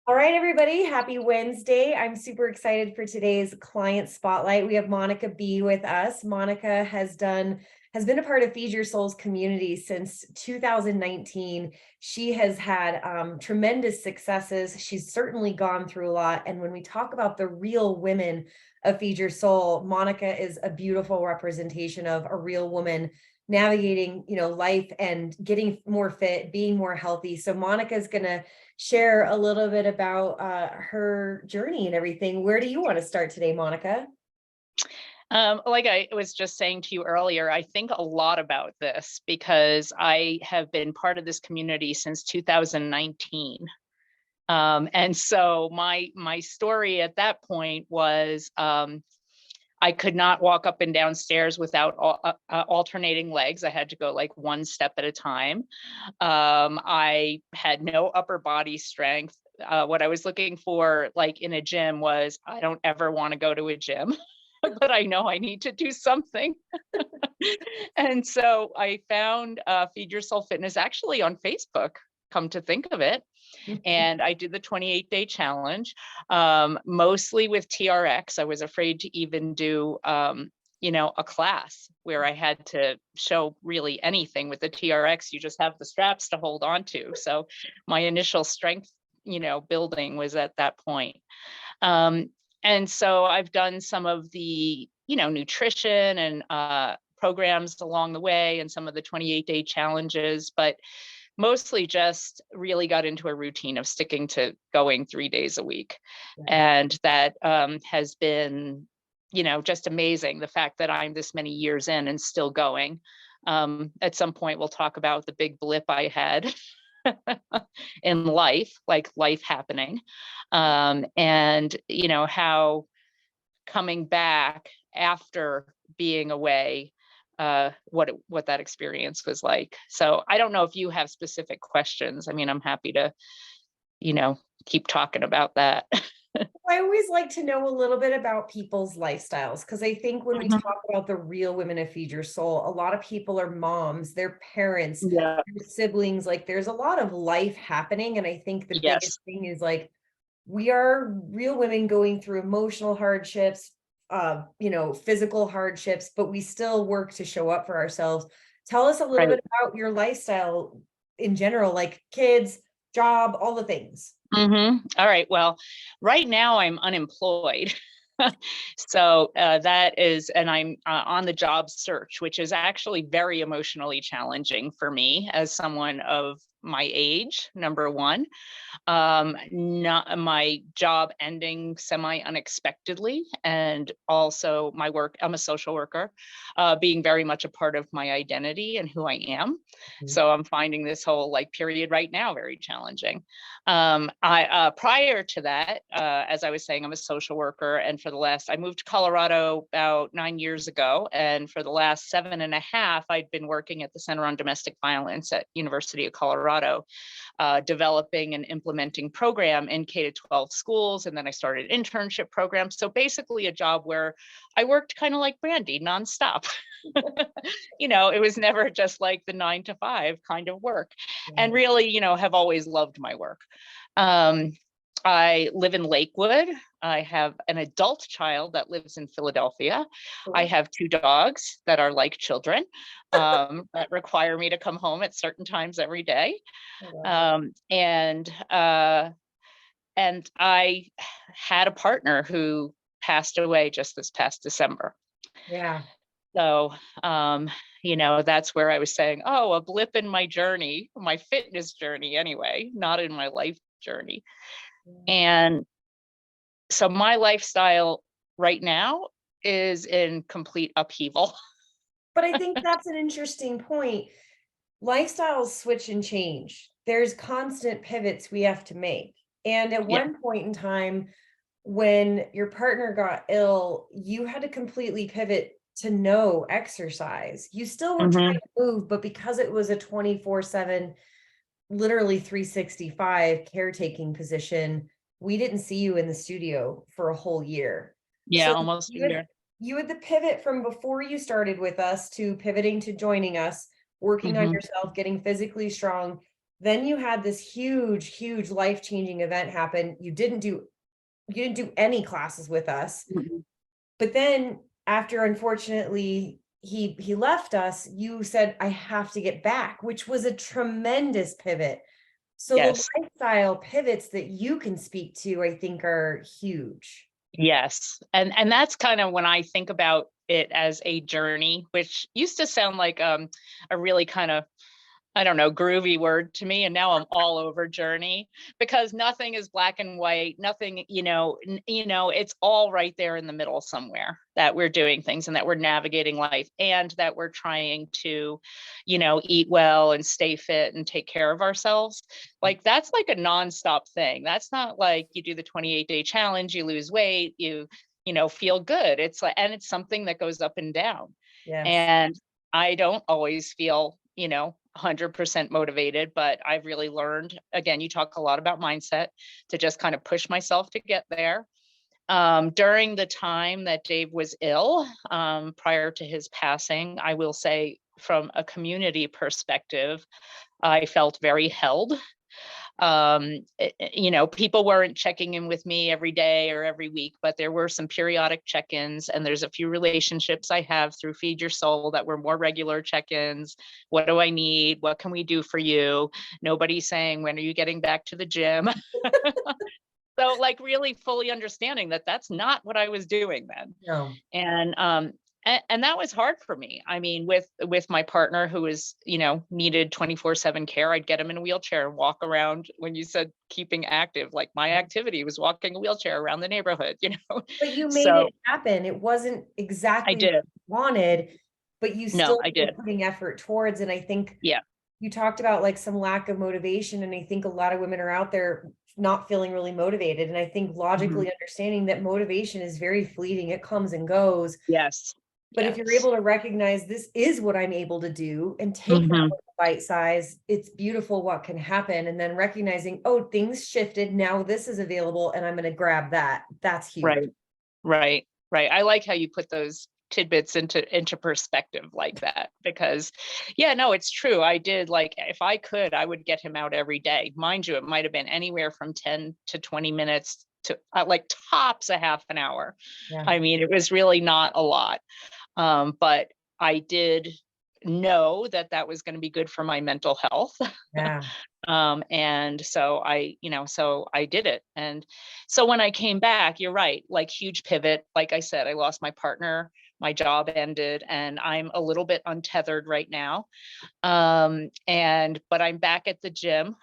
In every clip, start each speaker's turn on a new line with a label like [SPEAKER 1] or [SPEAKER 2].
[SPEAKER 1] All right, everybody, happy Wednesday. I'm super excited for today's client spotlight. We have Monica B with us. Monica has been a part of Feed Your Soul's community since 2019. She has had tremendous successes. She's certainly gone through a lot. And when we talk about the real women of Feed Your Soul, Monica is a beautiful representation of a real woman navigating, life and getting more fit, being more healthy. So Monica is going to share a little bit about her journey and everything. Where do you want to start today, Monica?
[SPEAKER 2] Like I was just saying to you earlier, I think a lot about this because I have been part of this community since 2019. And so my story at that point was I could not walk up and down stairs without alternating legs. I had to go like one step at a time. I had no upper body strength. What I was looking for, like in a gym, was I don't ever want to go to a gym, but I know I need to do something. And so I found Feed Your Soul Fitness actually on Facebook, come to think of it. And I did the 28-day challenge, mostly with TRX. I was afraid to even do, a class where I had to show really anything. With the TRX. You just have the straps to hold on to. So my initial strength, building was at that point. And so I've done some of the, nutrition and programs along the way and some of the 28-day challenges, but mostly just really got into a routine of sticking to going 3 days a week.
[SPEAKER 1] Yeah.
[SPEAKER 2] And that has been, just amazing. The fact that I'm this many years in and still going. At some point, we'll talk about the big blip I had in life, like life happening. And, how coming back after being away, what that experience was like. So I don't know if you have specific questions. I mean, I'm happy to, keep talking about that.
[SPEAKER 1] I always like to know a little bit about people's lifestyles because I think when we
[SPEAKER 2] Mhm.
[SPEAKER 1] talk about the real women of Feed Your Soul, a lot of people are moms, their parents,
[SPEAKER 2] Yeah.
[SPEAKER 1] their siblings. Like there's a lot of life happening. And I think the biggest
[SPEAKER 2] Yes.
[SPEAKER 1] thing is like we are real women going through emotional hardships, physical hardships, but we still work to show up for ourselves. Tell us a little
[SPEAKER 2] Right.
[SPEAKER 1] bit about your lifestyle in general, like kids, job, all the things.
[SPEAKER 2] All right. Well, right now I'm unemployed. So that is, and I'm on the job search, which is actually very emotionally challenging for me as someone of my age, number one. Not my job ending semi unexpectedly, and also my work. I'm a social worker, being very much a part of my identity and who I am.
[SPEAKER 1] Mhm.
[SPEAKER 2] So I'm finding this whole period right now very challenging. I Prior to that, as I was saying, I'm a social worker, and I moved to Colorado about 9 years ago, and for the last 7.5, I'd been working at the Center on Domestic Violence at University of Colorado, developing and implementing program in K-12 schools. And then I started internship programs. So basically a job where I worked kind of like Brandy, nonstop. It was never just like the 9 to 5 kind of work. And really, have always loved my work. Um, I live in Lakewood. I have an adult child that lives in Philadelphia. I have 2 dogs that are like children, that require me to come home at certain times every day. And I had a partner who passed away just this past December.
[SPEAKER 1] Yeah.
[SPEAKER 2] So, that's where I was saying, oh, a blip in my journey, my fitness journey anyway, not in my life journey. And so my lifestyle right now is in complete upheaval.
[SPEAKER 1] But I think that's an interesting point. Lifestyles switch and change. There's constant pivots we have to make. And at
[SPEAKER 2] Yeah.
[SPEAKER 1] one point in time, when your partner got ill, you had to completely pivot to no exercise. You still were trying
[SPEAKER 2] Hmm.
[SPEAKER 1] to move, but because it was a 24/7, literally 365 caretaking position, we didn't see you in the studio for a whole year.
[SPEAKER 2] Yeah,
[SPEAKER 1] So
[SPEAKER 2] almost a year.
[SPEAKER 1] you had the pivot from before you started with us to pivoting to joining us, working on
[SPEAKER 2] Hmm.
[SPEAKER 1] yourself, getting physically strong. Then you had this huge life-changing event happen. You didn't do any classes with us.
[SPEAKER 2] Mhm.
[SPEAKER 1] But then after, unfortunately, he left us, you said, I have to get back, which was a tremendous pivot. So the
[SPEAKER 2] Yes.
[SPEAKER 1] lifestyle pivots that you can speak to, I think, are huge.
[SPEAKER 2] Yes. And that's kind of when I think about it as a journey, which used to sound like a really kind of, I don't know, groovy word to me. And now I'm all over journey, because nothing is black and white. Nothing, it's all right there in the middle somewhere, that we're doing things and that we're navigating life and that we're trying to, eat well and stay fit and take care of ourselves. Like that's like a nonstop thing. That's not like you do the 28-day challenge, you lose weight, feel good. It's like, and it's something that goes up and down.
[SPEAKER 1] Yes.
[SPEAKER 2] And I don't always feel, 100% motivated, but I've really learned, again, you talk a lot about mindset, to just kind of push myself to get there. During the time that Dave was ill, prior to his passing, I will say from a community perspective, I felt very held. People weren't checking in with me every day or every week, but there were some periodic check-ins, and there's a few relationships I have through Feed Your Soul that were more regular check-ins. What do I need? What can we do for you? Nobody's saying, when are you getting back to the gym? So like really fully understanding that that's not what I was doing then.
[SPEAKER 1] No.
[SPEAKER 2] And that was hard for me. I mean, with my partner who was, needed 24/7 care, I'd get him in a wheelchair and walk around. When you said keeping active, like my activity was walking a wheelchair around the neighborhood.
[SPEAKER 1] But you made
[SPEAKER 2] So
[SPEAKER 1] it happen. It wasn't
[SPEAKER 2] I
[SPEAKER 1] exactly what
[SPEAKER 2] did.
[SPEAKER 1] you wanted, but you
[SPEAKER 2] No,
[SPEAKER 1] still
[SPEAKER 2] I
[SPEAKER 1] were
[SPEAKER 2] did.
[SPEAKER 1] putting effort towards. And I think
[SPEAKER 2] Yeah.
[SPEAKER 1] you talked about like some lack of motivation. And I think a lot of women are out there not feeling really motivated. And I think
[SPEAKER 2] Mhm.
[SPEAKER 1] logically understanding that motivation is very fleeting, it comes and goes.
[SPEAKER 2] Yes.
[SPEAKER 1] But if you're
[SPEAKER 2] Yes.
[SPEAKER 1] able to recognize this is what I'm able to do and take that
[SPEAKER 2] Hmm.
[SPEAKER 1] with a bite size, it's beautiful what can happen. And then recognizing, oh, things shifted. Now this is available and I'm going to grab that. That's huge.
[SPEAKER 2] Right. Right. Right. I like how you put those tidbits into perspective like that, because yeah, no, it's true. I did, like, if I could, I would get him out every day. Mind you, it might have been anywhere from 10 to 20 minutes to like tops a half an hour.
[SPEAKER 1] Yeah.
[SPEAKER 2] I mean, it was really not a lot. But I did know that that was going to be good for my mental health.
[SPEAKER 1] Yeah.
[SPEAKER 2] And so I did it. And so when I came back, you're right, like huge pivot. Like I said, I lost my partner, my job ended, and I'm a little bit untethered right now. But I'm back at the gym,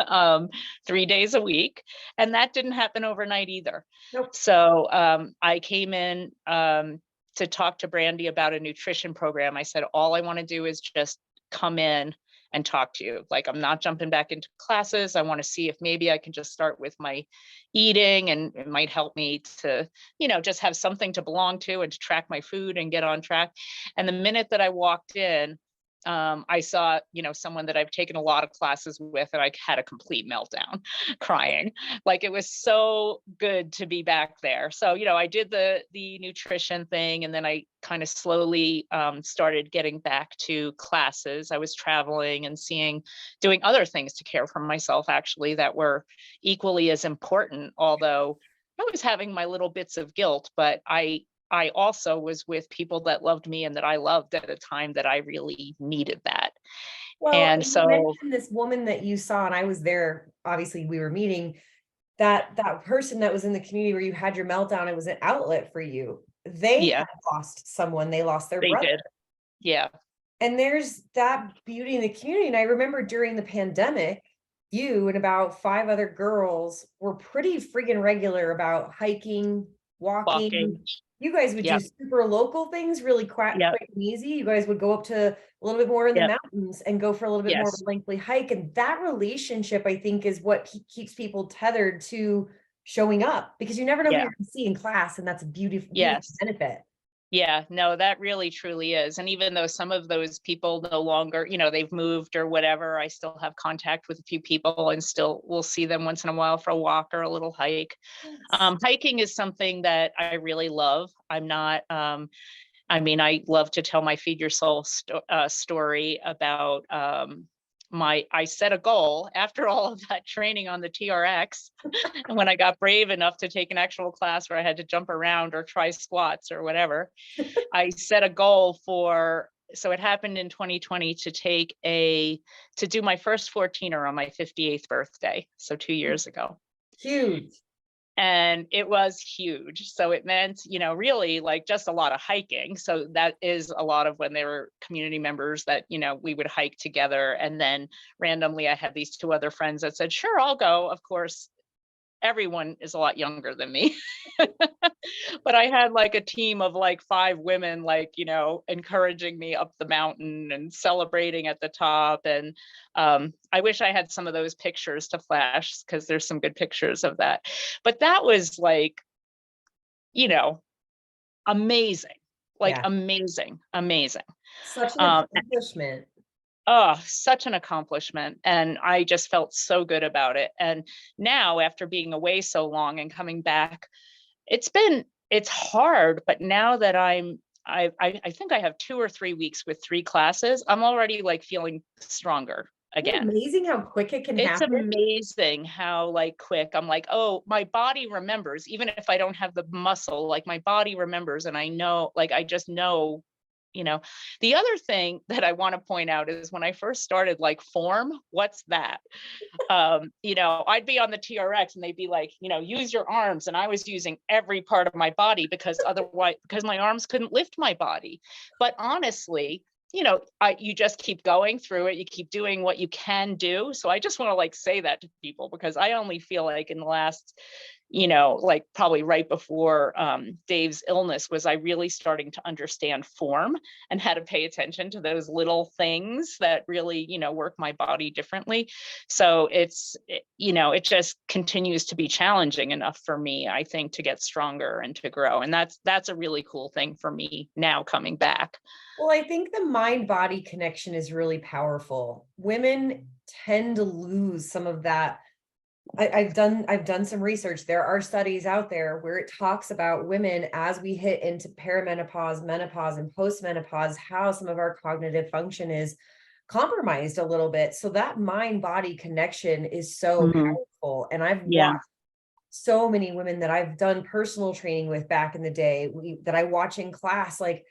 [SPEAKER 2] um, 3 days a week. And that didn't happen overnight either.
[SPEAKER 1] Nope.
[SPEAKER 2] So I came in to talk to Brandy about a nutrition program. I said, all I want to do is just come in and talk to you. Like, I'm not jumping back into classes. I want to see if maybe I can just start with my eating, and it might help me to, just have something to belong to and to track my food and get on track. And the minute that I walked in, I saw, someone that I've taken a lot of classes with, and I had a complete meltdown, crying. Like, it was so good to be back there. So, I did the nutrition thing, and then I kind of slowly started getting back to classes. I was traveling and doing other things to care for myself, actually, that were equally as important. Although I was having my little bits of guilt, but I also was with people that loved me and that I loved at a time that I really needed that.
[SPEAKER 1] Well,
[SPEAKER 2] And
[SPEAKER 1] and you
[SPEAKER 2] so,
[SPEAKER 1] mentioned this woman that you saw, and I was there. Obviously, we were meeting that person that was in the community where you had your meltdown. It was an outlet for you. They
[SPEAKER 2] yeah,
[SPEAKER 1] had lost someone, they lost their
[SPEAKER 2] they
[SPEAKER 1] brother.
[SPEAKER 2] did. Yeah.
[SPEAKER 1] And there's that beauty in the community. And I remember during the pandemic, you and about five other girls were pretty freaking regular about hiking, walking.
[SPEAKER 2] Walking.
[SPEAKER 1] You guys would do
[SPEAKER 2] Yep.
[SPEAKER 1] super local things really
[SPEAKER 2] Yep.
[SPEAKER 1] quick and easy. You guys would go up to a little bit more in the
[SPEAKER 2] Yep.
[SPEAKER 1] mountains and go for a little bit more of
[SPEAKER 2] Yes.
[SPEAKER 1] a lengthy hike. And that relationship, I think, is what keeps people tethered to showing up, because you never know who
[SPEAKER 2] Yeah.
[SPEAKER 1] you're going to see in class. And that's a beautiful
[SPEAKER 2] Yes.
[SPEAKER 1] benefit.
[SPEAKER 2] Yeah, no, that really truly is. And even though some of those people no longer, they've moved or whatever, I still have contact with a few people and still will see them once in a while for a walk or a little hike.
[SPEAKER 1] Yes.
[SPEAKER 2] Hiking is something that I really love. I'm not, I mean, I love to tell my Feed Your Soul story about I set a goal after all of that training on the TRX. And when I got brave enough to take an actual class where I had to jump around or try squats or whatever, I set a goal so it happened in 2020 to do my first 14er on my 58th birthday. So 2 years ago.
[SPEAKER 1] Huge.
[SPEAKER 2] And it was huge. So it meant, really like just a lot of hiking. So that is a lot of when they were community members that, we would hike together. And then randomly I had these two other friends that said, sure, I'll go. Of course, everyone is a lot younger than me. But I had like a team of like 5 women, like, encouraging me up the mountain and celebrating at the top. And I wish I had some of those pictures to flash because there's some good pictures of that. But that was like, amazing, like
[SPEAKER 1] Yeah.
[SPEAKER 2] amazing, amazing.
[SPEAKER 1] Such an
[SPEAKER 2] Um,
[SPEAKER 1] accomplishment.
[SPEAKER 2] Oh, such an accomplishment. And I just felt so good about it. And now, after being away so long and coming back, it's hard, but now that I think I have 2 or 3 weeks with 3 classes, I'm already like feeling stronger
[SPEAKER 1] Isn't it
[SPEAKER 2] again.
[SPEAKER 1] amazing how quick it can
[SPEAKER 2] It's
[SPEAKER 1] happen?
[SPEAKER 2] amazing how like quick I'm like, oh, my body remembers, even if I don't have the muscle, like my body remembers and I know, like I just know. You know, the other thing that I want to point out is when I first started, like form, what's that? I'd be on the TRX and they'd be like, use your arms. And I was using every part of my body because my arms couldn't lift my body. But honestly, you just keep going through it. You keep doing what you can do. So I just want to like say that to people because I only feel like in the last, like probably right before Dave's illness was I really starting to understand form and how to pay attention to those little things that really, work my body differently. So it just continues to be challenging enough for me, I think, to get stronger and to grow. And that's a really cool thing for me now coming back.
[SPEAKER 1] Well, I think the mind body connection is really powerful. Women tend to lose some of that. I've done some research. There are studies out there where it talks about women as we hit into perimenopause, menopause, and postmenopause, how some of our cognitive function is compromised a little bit. So that mind body connection is so
[SPEAKER 2] Mhm.
[SPEAKER 1] powerful. And I've
[SPEAKER 2] Yeah.
[SPEAKER 1] watched so many women that I've done personal training with back in the day that I watch in class, like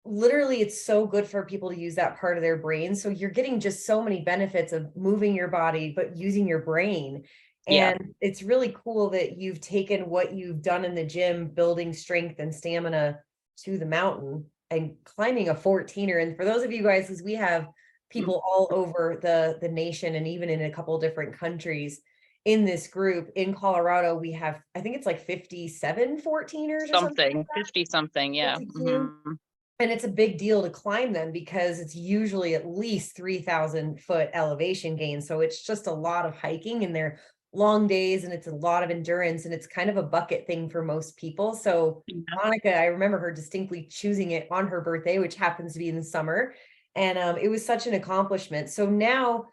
[SPEAKER 1] literally it's so good for people to use that part of their brain. So you're getting just so many benefits of moving your body, but using your brain.
[SPEAKER 2] Yeah.
[SPEAKER 1] And it's really cool that you've taken what you've done in the gym, building strength and stamina to the mountain and climbing a 14er. And for those of you guys, because we have people all over the nation and even in a couple different countries in this group. In Colorado, we have, I think it's like 57 14ers or something like
[SPEAKER 2] Something,
[SPEAKER 1] that.
[SPEAKER 2] 50 something. Yeah.
[SPEAKER 1] 52.
[SPEAKER 2] Mhm.
[SPEAKER 1] And it's a big deal to climb them because it's usually at least 3,000-foot elevation gain. So it's just a lot of hiking and they're long days and it's a lot of endurance and it's kind of a bucket thing for most people. So
[SPEAKER 2] Yeah.
[SPEAKER 1] Monica, I remember her distinctly choosing it on her birthday, which happens to be in the summer. And it was such an accomplishment. So now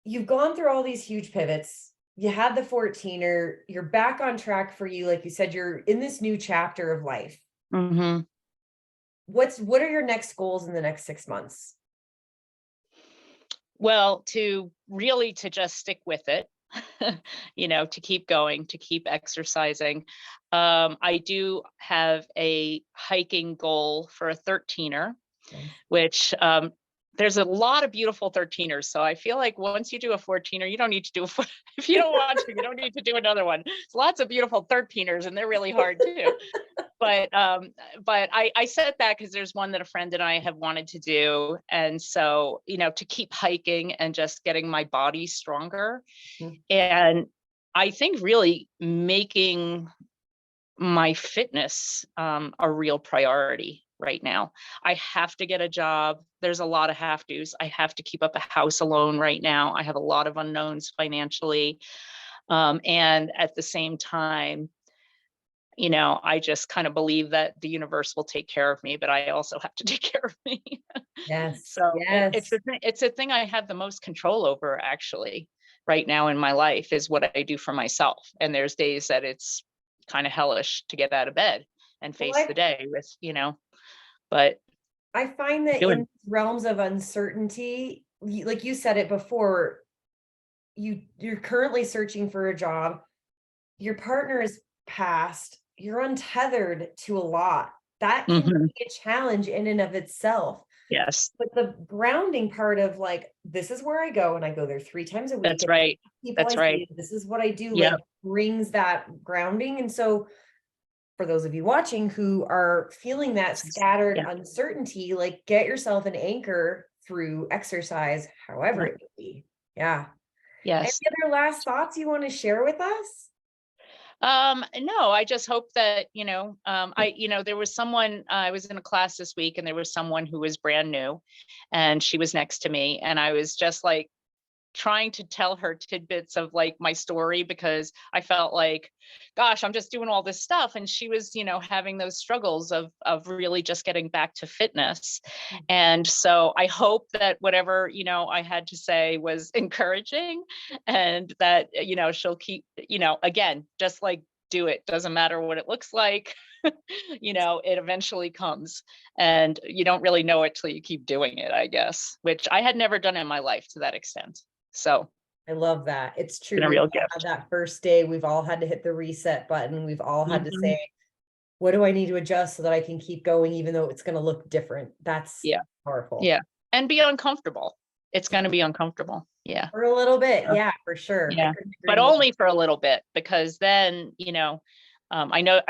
[SPEAKER 1] you've gone through all these huge pivots. You had the 14er, you're back on track for you. Like you said, you're in this new chapter of life.
[SPEAKER 2] Mhm.
[SPEAKER 1] What are your next goals in the next 6 months?
[SPEAKER 2] Well, to just stick with it, to keep going, to keep exercising. I do have a hiking goal for a 13er,
[SPEAKER 1] Nice.
[SPEAKER 2] which there's a lot of beautiful 13ers. So I feel like once you do a 14er, you don't need to do if you don't want to, you don't need to do another one. There's lots of beautiful 13ers and they're really hard too. But I said that because there's one that a friend and I have wanted to do. And so, to keep hiking and just getting my body stronger.
[SPEAKER 1] Mhm.
[SPEAKER 2] And I think really making my fitness a real priority right now. I have to get a job. There's a lot of have tos. I have to keep up a house alone right now. I have a lot of unknowns financially. And at the same time, I just kind of believe that the universe will take care of me, but I also have to take care of me.
[SPEAKER 1] Yes,
[SPEAKER 2] So
[SPEAKER 1] yes.
[SPEAKER 2] it's a thing I have the most control over actually right now in my life is what I do for myself. And there's days that it's kind of hellish to get out of bed and
[SPEAKER 1] Well,
[SPEAKER 2] face the day with, but
[SPEAKER 1] I find that
[SPEAKER 2] doing.
[SPEAKER 1] in realms of uncertainty, like you said it before, you're currently searching for a job, your partner is passed, you're untethered to a lot. That can
[SPEAKER 2] Mhm.
[SPEAKER 1] be a challenge in and of itself.
[SPEAKER 2] Yes,
[SPEAKER 1] But the grounding part of like, this is where I go and I go there 3 times a week.
[SPEAKER 2] that's
[SPEAKER 1] And
[SPEAKER 2] right.
[SPEAKER 1] people I
[SPEAKER 2] That's right.
[SPEAKER 1] see, this is what I do, like
[SPEAKER 2] Yep.
[SPEAKER 1] brings that grounding. And so for those of you watching who are feeling that scattered
[SPEAKER 2] Yeah.
[SPEAKER 1] uncertainty, like get yourself an anchor through exercise, however
[SPEAKER 2] Right.
[SPEAKER 1] it may be. Yeah. Any
[SPEAKER 2] Yes.
[SPEAKER 1] other last thoughts you want to share with us?
[SPEAKER 2] No, I just hope that, there was someone, I was in a class this week and there was someone who was brand new and she was next to me. And I was just like, trying to tell her tidbits of like my story because I felt like, gosh, I'm just doing all this stuff. And she was, having those struggles of really just getting back to fitness. And so I hope that whatever, I had to say was encouraging and that, she'll keep, again, just like do it. Doesn't matter what it looks like. It eventually comes and you don't really know it till you keep doing it, I guess, which I had never done in my life to that extent. So
[SPEAKER 1] I love that. It's
[SPEAKER 2] been
[SPEAKER 1] true.
[SPEAKER 2] a
[SPEAKER 1] We've
[SPEAKER 2] real
[SPEAKER 1] all had
[SPEAKER 2] gift.
[SPEAKER 1] that first day. We've all had to hit the reset button. We've all had to
[SPEAKER 2] Mhm.
[SPEAKER 1] say, what do I need to adjust so that I can keep going, even though it's going to look different? That's
[SPEAKER 2] Yeah.
[SPEAKER 1] powerful.
[SPEAKER 2] Yeah. And be uncomfortable. It's going to be uncomfortable. Yeah.
[SPEAKER 1] For a little bit.
[SPEAKER 2] So,
[SPEAKER 1] Yeah, for sure. I
[SPEAKER 2] yeah.
[SPEAKER 1] couldn't agree
[SPEAKER 2] But
[SPEAKER 1] more.
[SPEAKER 2] only for a little bit because then, I know,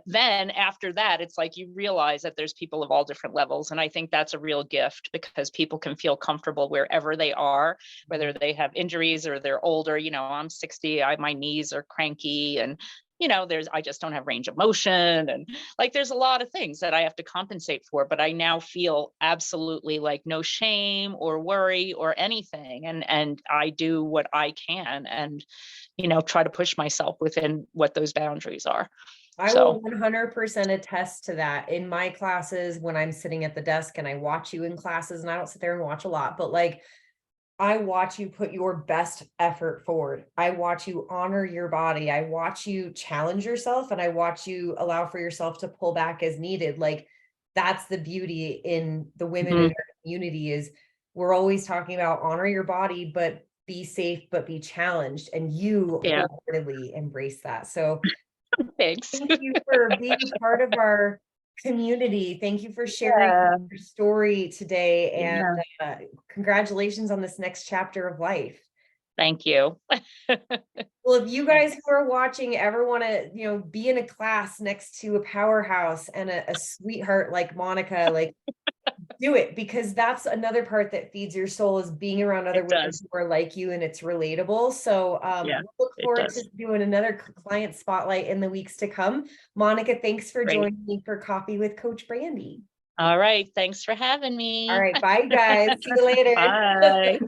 [SPEAKER 2] then after that, it's like you realize that there's people of all different levels. And I think that's a real gift because people can feel comfortable wherever they are, whether they have injuries or they're older. I'm 60, my knees are cranky and I just don't have range of motion. And like, there's a lot of things that I have to compensate for, but I now feel absolutely like no shame or worry or anything. And I do what I can and, try to push myself within what those boundaries are.
[SPEAKER 1] I will
[SPEAKER 2] So
[SPEAKER 1] 100% attest to that in my classes when I'm sitting at the desk and I watch you in classes, and I don't sit there and watch a lot, but like I watch you put your best effort forward. I watch you honor your body. I watch you challenge yourself and I watch you allow for yourself to pull back as needed. Like that's the beauty in the women in
[SPEAKER 2] mhm,
[SPEAKER 1] our community is we're always talking about honor your body, but be safe, but be challenged. And you
[SPEAKER 2] yeah,
[SPEAKER 1] wholeheartedly embrace that. So
[SPEAKER 2] thanks.
[SPEAKER 1] thank you for being a part of our community. Thank you for sharing
[SPEAKER 2] Yeah,
[SPEAKER 1] your story today, and
[SPEAKER 2] yeah.
[SPEAKER 1] congratulations on this next chapter of life.
[SPEAKER 2] Thank you.
[SPEAKER 1] Well, if you guys
[SPEAKER 2] Thanks.
[SPEAKER 1] who are watching ever want to, be in a class next to a powerhouse and a sweetheart like Monica, like do it, because that's another part that feeds your soul is being around other
[SPEAKER 2] It
[SPEAKER 1] women
[SPEAKER 2] does.
[SPEAKER 1] who are like you and it's relatable. So
[SPEAKER 2] Yeah,
[SPEAKER 1] we'll look
[SPEAKER 2] it
[SPEAKER 1] forward to
[SPEAKER 2] does.
[SPEAKER 1] doing another client spotlight in the weeks to come. Monica, thanks for
[SPEAKER 2] Great.
[SPEAKER 1] joining me for Coffee with Coach Brandy.
[SPEAKER 2] All right. Thanks for having
[SPEAKER 1] All
[SPEAKER 2] me.
[SPEAKER 1] right, bye guys. See you later.
[SPEAKER 2] Bye.